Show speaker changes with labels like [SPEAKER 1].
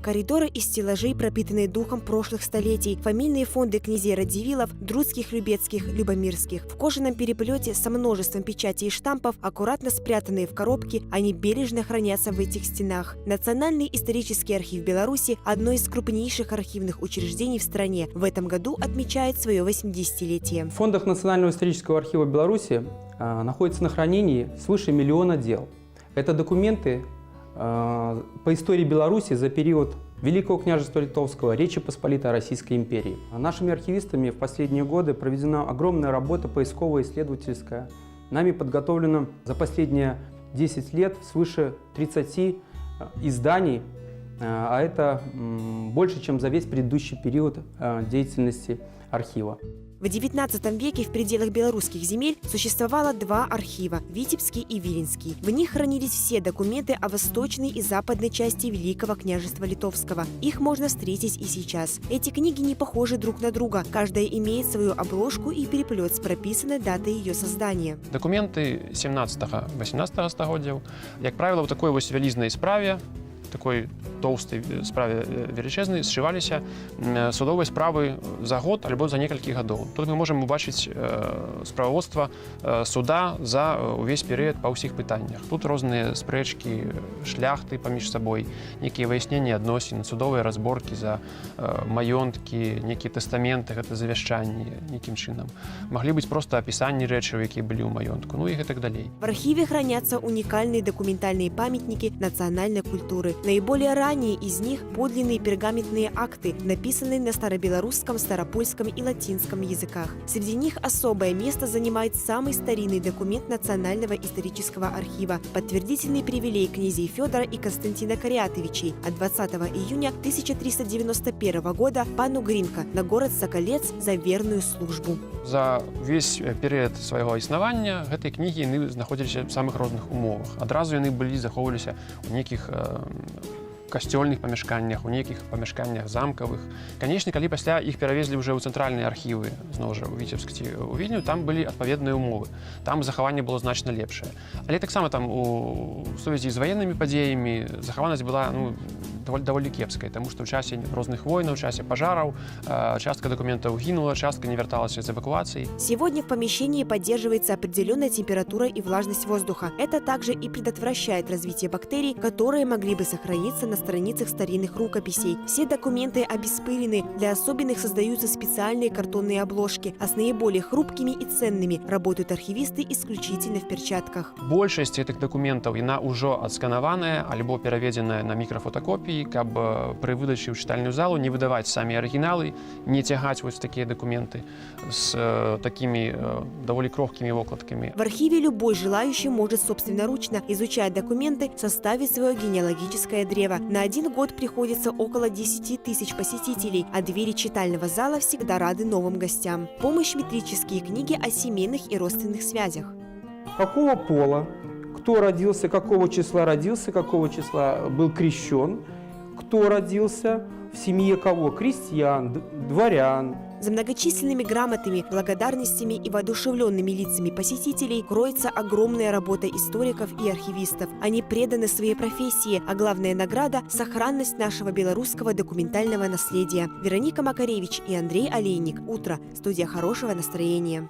[SPEAKER 1] Коридоры и стеллажи, пропитанные духом прошлых столетий, фамильные фонды князей Радзивиллов, Друцких, Любецких, Любомирских. В кожаном переплете со множеством печатей и штампов, аккуратно спрятанные в коробки, они бережно хранятся в этих стенах. Национальный исторический архив Беларуси – одно из крупнейших архивных учреждений в стране. В этом году отмечает свое 80-летие.
[SPEAKER 2] В фондах Национального исторического архива Беларуси находится на хранении свыше 1 миллиона дел. Это документы по истории Беларуси за период Великого княжества Литовского, Речи Посполитой Российской империи. Нашими архивистами в последние годы проведена огромная работа поисково-исследовательская. Нами подготовлено за последние 10 лет свыше 30 изданий, а это больше, чем за весь предыдущий период деятельности архива.
[SPEAKER 1] В XIX веке в пределах белорусских земель существовало два архива – Витебский и Виленский. В них хранились все документы о восточной и западной части Великого княжества Литовского. Их можно встретить и сейчас. Эти книги не похожи друг на друга. Каждая имеет свою обложку и переплет с прописанной датой ее создания.
[SPEAKER 3] Документы 17-18 стагоддзяў, как правило, в такой вот вялізнай справе, такой толстой справе величезной сшиваліся судовыя справы за год альбо за некалькі гадоў. Тут мы можем убачыць справаводства суда за увесь перыяд па ўсіх пытаннях. Тут розныя спрэчкі, шляхты паміж сабой, некія выясненні адносін, судовыя разборкі за маёнткі, некія тэстаменты, гэта завяшчанні нейкім чынам. Маглі быць проста апісанні рэчаў, якія былі ў маёнтку, ну і гэтак далей.
[SPEAKER 1] В архиве хранятся уникальные документальные памятники национальной культуры. Наиболее ранние из них – подлинные пергаментные акты, написанные на старобелорусском, старопольском и латинском языках. Среди них особое место занимает самый старинный документ Национального исторического архива – подтвердительный привилей князей Федора и Константина Кариатовичей от 20 июня 1391 года пану Гринко на город Соколец за верную службу.
[SPEAKER 3] За весь перыяд свайго існавання гэтыя кнігі яны знаходзіліся ў самых розных умовах. Адразу яны захоўваліся ў нейкіх касцёльных памяшканнях, у нейкіх памяшканнях замкавых. Канечне, калі пасля іх перавезлі ўжо ў цэнтральныя архівы, зноў жа у Віцебск ці ў Вільню, там былі адпаведныя ўмовы. Там захаванне было значна лепшае. Але таксама там у сувязі з ваеннымі падзеямі захаванасць была даволі кепская, таму што ў часе розных войнаў, у часе пажараў, частка документаў гінула, частка не вярталася з эвакуацыі.
[SPEAKER 1] Сегодня в помещении поддерживается определенная температура и влажность воздуха. Это также и предотвращает развитие бактерий, которые могли бы сохраниться на страницах старинных рукописей. Все документы обеспылены, для особенных создаются специальные картонные обложки, а с наиболее хрупкими и ценными работают архивисты исключительно в перчатках.
[SPEAKER 3] Большасць гэтых дакументаў яна ўжо адсканаваная альбо пераведзеная на мікрафотакопіі, каб пры выдачы ў чытальную залу не выдаваць самі арыгіналы, не цягаць вось такія документы с такими довольно крохкими вокладками.
[SPEAKER 1] В архиве любой желающий может собственноручно, изучая документы, составить свое генеалогическое древо. На один год приходится около 10 тысяч посетителей, а двери читального зала всегда рады новым гостям. Помощь метрические книги о семейных и родственных связях.
[SPEAKER 2] Какого пола, кто родился, какого числа был крещен, кто родился, в семье кого, крестьян, дворян.
[SPEAKER 1] За многочисленными грамотами, благодарностями и воодушевленными лицами посетителей кроется огромная работа историков и архивистов. Они преданы своей профессии, а главная награда – сохранность нашего белорусского документального наследия. Вероника Макаревич и Андрей Олейник. Утро. Студия хорошего настроения.